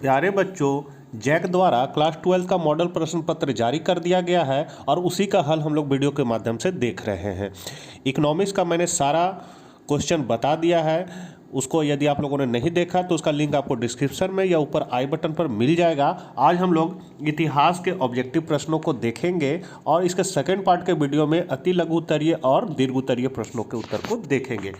प्यारे बच्चों, जैक द्वारा क्लास 12 का मॉडल प्रश्न पत्र जारी कर दिया गया है और उसी का हल हम लोग वीडियो के माध्यम से देख रहे हैं। इकोनॉमिक्स का मैंने सारा क्वेश्चन बता दिया है। उसको यदि आप लोगों ने नहीं देखा तो उसका लिंक आपको डिस्क्रिप्शन में या ऊपर आई बटन पर मिल जाएगा। आज हम लोग इतिहास के ऑब्जेक्टिव प्रश्नों को देखेंगे और इसके सेकेंड पार्ट के वीडियो में अति लघु उत्तरीय और दीर्घ उत्तरीय प्रश्नों के उत्तर को देखेंगे।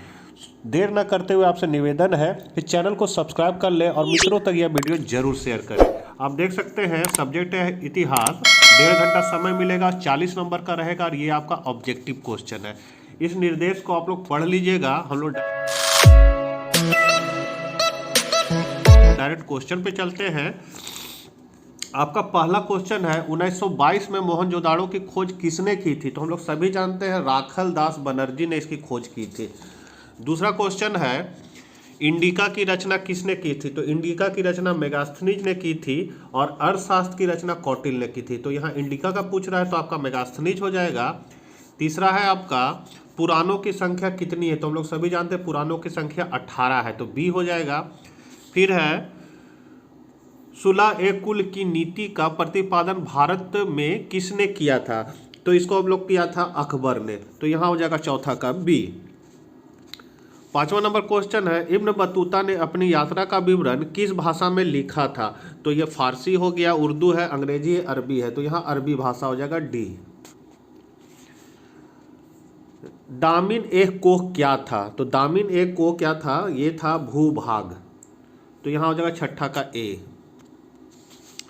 देर न करते हुए आपसे निवेदन है कि चैनल को सब्सक्राइब कर लें और मित्रों तक यह वीडियो जरूर शेयर करें। आप देख सकते हैं सब्जेक्ट है इतिहास, 1.5 घंटा समय मिलेगा, 40 नंबर का रहेगा और ये आपका ऑब्जेक्टिव क्वेश्चन है। इस निर्देश को आप लोग पढ़ लीजिएगा। हम लोग डायरेक्ट क्वेश्चन पे चलते हैं। आपका पहला क्वेश्चन है 1922 में मोहनजोदाड़ो की खोज किसने की थी? तो हम लोग सभी जानते हैं राखल दास बनर्जी ने इसकी खोज की थी। दूसरा क्वेश्चन है इंडिका की रचना किसने की थी? तो इंडिका की रचना मेगास्थनीज ने की थी और अर्थशास्त्र की रचना कौटिल्य ने की थी। तो यहाँ इंडिका का पूछ रहा है तो आपका मेगास्थनीज हो जाएगा। तीसरा है आपका पुराणों की संख्या कितनी है? तो हम लोग सभी जानते हैं पुराणों की संख्या 18 है, तो बी हो जाएगा। फिर है सुलह ए कुल की नीति का प्रतिपादन भारत में किसने किया था? तो इसको हम लोग किया था अकबर ने, तो यहाँ हो जाएगा चौथा का बी। पांचवा नंबर क्वेश्चन है इब्न बतूता ने अपनी यात्रा का विवरण किस भाषा में लिखा था? तो ये फारसी हो गया, उर्दू है, अंग्रेजी है, अरबी है, तो यहाँ अरबी भाषा हो जाएगा डी। दामिन एक कोह क्या था? तो दामिन एक कोह क्या था? ये था भूभाग, तो यहाँ हो जाएगा छठा का ए।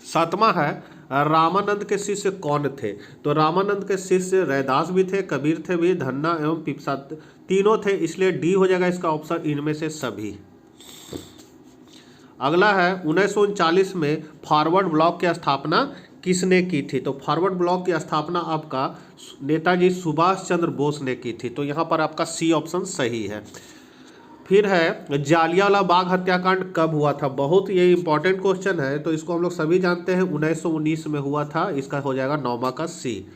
सातवां है रामानंद के शिष्य कौन थे? तो रामानंद के शिष्य रैदास भी थे, कबीर थे भी, धन्ना एवं पिपसा तीनों थे, इसलिए डी हो जाएगा इसका ऑप्शन इनमें से सभी। अगला है 1939 में फॉरवर्ड ब्लॉक की स्थापना किसने की थी? तो फॉरवर्ड ब्लॉक की स्थापना आपका नेताजी सुभाष चंद्र बोस ने की थी, तो यहाँ पर आपका सी ऑप्शन सही है। फिर है जालियांवाला बाग हत्याकांड कब हुआ था? बहुत ये इंपॉर्टेंट क्वेश्चन है, तो इसको हम लोग सभी जानते हैं 1919 में हुआ था, इसका हो जाएगा 9वां का सी।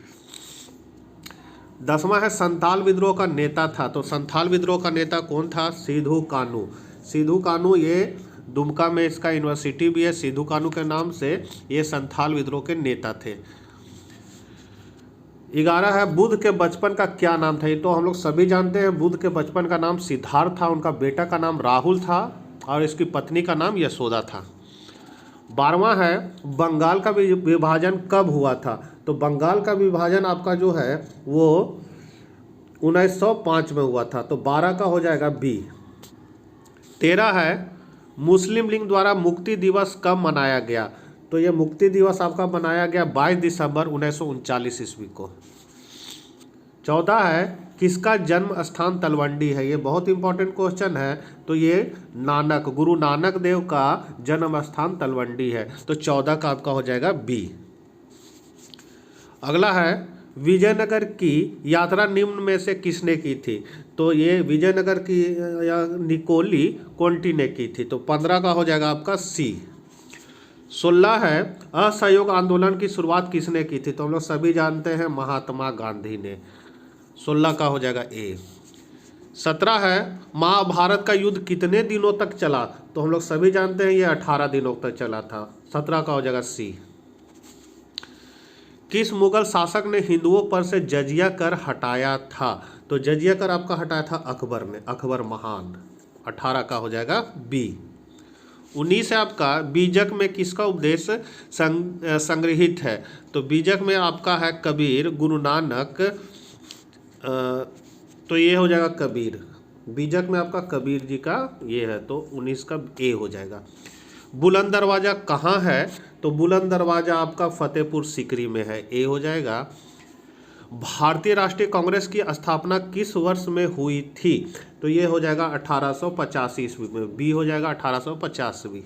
10वां है संथाल विद्रोह का नेता था, तो संथाल विद्रोह का नेता कौन था? सिद्धू कानू। सिद्धू कानू ये दुमका में इसका यूनिवर्सिटी भी है, सिद्धू कानू के नाम से, ये संथाल विद्रोह के नेता थे। 11 है बुद्ध के बचपन का क्या नाम था? ये तो हम लोग सभी जानते हैं बुद्ध के बचपन का नाम सिद्धार्थ था, उनका बेटा का नाम राहुल था और इसकी पत्नी का नाम यशोदा था। 12वां है बंगाल का विभाजन कब हुआ था? तो बंगाल का विभाजन आपका जो है वो 1905 में हुआ था, तो 12 का हो जाएगा बी। 13 है मुस्लिम लीग द्वारा मुक्ति दिवस कब मनाया गया? तो ये मुक्ति दिवस आपका मनाया गया 22 दिसंबर 1939 ईस्वी को। 14 है किसका जन्म स्थान तलवंडी है? ये बहुत इंपॉर्टेंट क्वेश्चन है, तो ये नानक, गुरु नानक देव का जन्म स्थान तलवंडी है, तो 14 का आपका हो जाएगा बी। अगला है विजयनगर की यात्रा निम्न में से किसने की थी? तो ये विजयनगर की निकोली कोंटी ने की थी, तो 15 का हो जाएगा आपका सी। 16 है असहयोग आंदोलन की शुरुआत किसने की थी? तो हम लोग सभी जानते हैं महात्मा गांधी ने, 16 का हो जाएगा ए। 17 है महाभारत का युद्ध कितने दिनों तक चला? तो हम लोग सभी जानते हैं ये 18 दिनों तक चला था, 17 का हो जाएगा सी। किस मुगल शासक ने हिंदुओं पर से जजिया कर हटाया था? तो जजिया कर आपका हटाया था अकबर ने, अकबर महान, 18 का हो जाएगा बी। 19 है आपका बीजक में किसका उपदेश संग्रहित है? तो बीजक में आपका है कबीर, गुरु नानक, तो ये हो जाएगा कबीर। बीजक में आपका कबीर जी का ये है, तो 19 का ए हो जाएगा। बुलंद दरवाज़ा कहाँ है? तो बुलंद दरवाज़ा आपका फतेहपुर सीकरी में है, ए हो जाएगा। भारतीय राष्ट्रीय कांग्रेस की स्थापना किस वर्ष में हुई थी? तो ये हो जाएगा 1885 ईस्वी में, बी हो जाएगा 1885।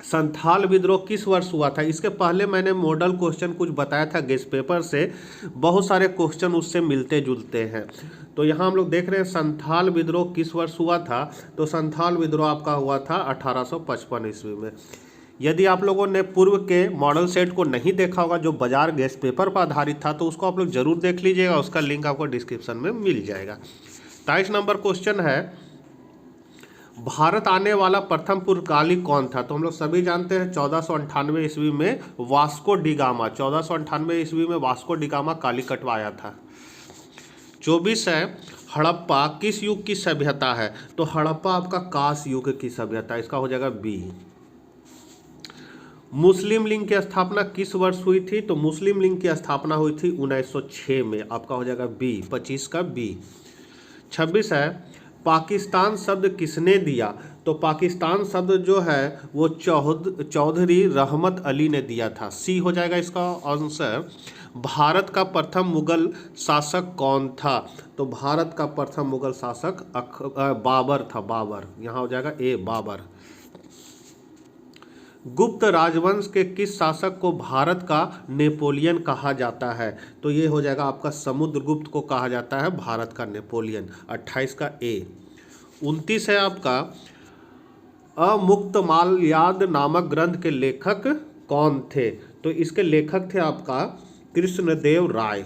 संथाल विद्रोह किस वर्ष हुआ था? इसके पहले मैंने मॉडल क्वेश्चन कुछ बताया था गेस्ट पेपर से, बहुत सारे क्वेश्चन उससे मिलते जुलते हैं, तो यहाँ हम लोग देख रहे हैं संथाल विद्रोह किस वर्ष हुआ था? तो संथाल विद्रोह आपका हुआ था 1855 ईस्वी में। यदि आप लोगों ने पूर्व के मॉडल सेट को नहीं देखा होगा जो बाजार गेस्ट पेपर पर आधारित था, तो उसको आप लोग जरूर देख लीजिएगा, उसका लिंक आपको डिस्क्रिप्शन में मिल जाएगा। 23 नंबर क्वेश्चन है भारत आने वाला प्रथम पुर्तगाली कौन था? तो हम लोग सभी जानते हैं 1498 ईस्वी में वास्को डिगामा, 1498 ईस्वी में वास्को डिगामा कालीकट आया था। 24 है, हड़प्पा किस युग की सभ्यता है? तो हड़प्पा आपका कांस युग की सभ्यता, इसका हो जाएगा बी। मुस्लिम लीग की स्थापना किस वर्ष हुई थी? तो मुस्लिम लीग की स्थापना हुई थी 1906 में, आपका हो जाएगा बी, 25 का बी। 26 है, पाकिस्तान शब्द किसने दिया? तो पाकिस्तान शब्द जो है वो चौधरी रहमत अली ने दिया था, सी हो जाएगा इसका आंसर। भारत का प्रथम मुगल शासक कौन था? तो भारत का प्रथम मुगल शासक बाबर था, बाबर, यहाँ हो जाएगा ए, बाबर। गुप्त राजवंश के किस शासक को भारत का नेपोलियन कहा जाता है? तो ये हो जाएगा आपका समुद्रगुप्त को कहा जाता है भारत का नेपोलियन, 28 का ए। 29 है आपका, अमुक्तमाल्याद नामक ग्रंथ के लेखक कौन थे? तो इसके लेखक थे आपका कृष्णदेव राय।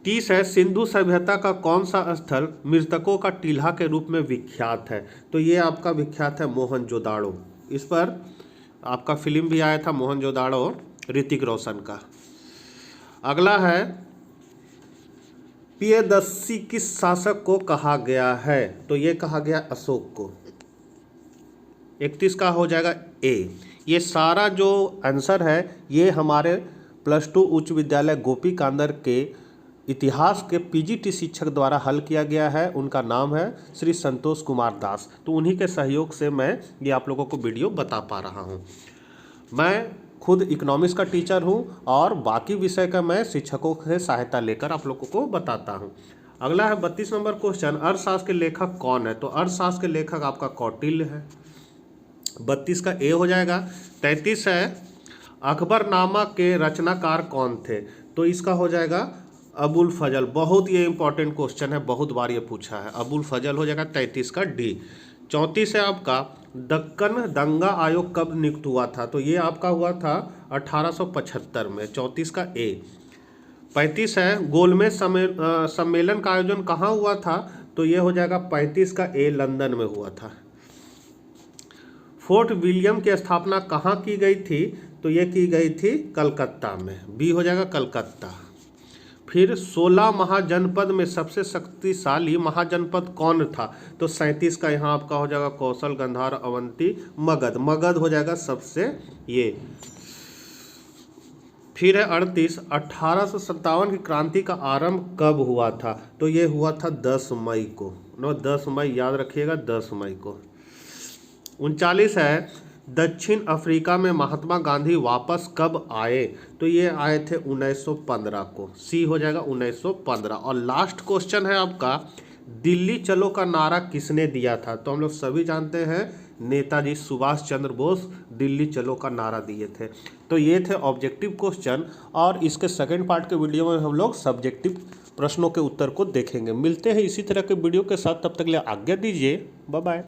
30 है, सिंधु सभ्यता का कौन सा स्थल मृतकों का टीला के रूप में विख्यात है? तो ये आपका विख्यात है मोहनजोदाड़ो। इस पर आपका फिल्म भी आया था मोहनजोदाड़ो, ऋतिक रोशन का। अगला है, पियदस्सी किस शासक को कहा गया है? तो ये कहा गया अशोक को। 31 का हो जाएगा ए। ये सारा जो आंसर है ये हमारे +2 उच्च विद्यालय गोपी कांदर के इतिहास के पीजीटी शिक्षक द्वारा हल किया गया है। उनका नाम है श्री संतोष कुमार दास। तो उन्हीं के सहयोग से मैं ये आप लोगों को वीडियो बता पा रहा हूँ। मैं खुद इकोनॉमिक्स का टीचर हूँ और बाकी विषय का मैं शिक्षकों से सहायता लेकर आप लोगों को बताता हूँ। अगला है 32 नंबर क्वेश्चन, अर्थशास्त्र के लेखक कौन है? तो अर्थशास्त्र के लेखक आपका कौटिल्य है, 32 का ए हो जाएगा। 33 है, अकबरनामा के रचनाकार कौन थे? तो इसका हो जाएगा अबुल फजल। बहुत ये इंपॉर्टेंट क्वेश्चन है, बहुत बार ये पूछा है, अबुल फजल हो जाएगा 33 का डी। 34 है आपका, दक्कन दंगा आयोग कब नियुक्त हुआ था? तो ये आपका हुआ था 1875 में, 34 का ए। 35 है, गोलमेज सम्मेलन का आयोजन कहाँ हुआ था? तो ये हो जाएगा 35 का ए, लंदन में हुआ था। फोर्ट विलियम की स्थापना कहाँ की गई थी? तो ये की गई थी कलकत्ता में, बी हो जाएगा कलकत्ता। फिर 16 महाजनपद में सबसे शक्तिशाली महाजनपद कौन था? तो 37 का यहाँ आपका हो जाएगा कौशल, गंधार, अवंती, मगध, मगध हो जाएगा सबसे ये। फिर है 38, 1857 की क्रांति का आरंभ कब हुआ था? तो ये हुआ था 10 मई को, 10 मई याद रखिएगा, 10 मई को। 39 है, दक्षिण अफ्रीका में महात्मा गांधी वापस कब आए? तो ये आए थे 1915 को, सी हो जाएगा 1915। और लास्ट क्वेश्चन है आपका, दिल्ली चलो का नारा किसने दिया था? तो हम लोग सभी जानते हैं नेताजी सुभाष चंद्र बोस दिल्ली चलो का नारा दिए थे। तो ये थे ऑब्जेक्टिव क्वेश्चन और इसके सेकंड पार्ट के वीडियो में हम लोग सब्जेक्टिव प्रश्नों के उत्तर को देखेंगे। मिलते हैं इसी तरह के वीडियो के साथ, तब तक के लिए आज्ञा दीजिए, बाय बाय।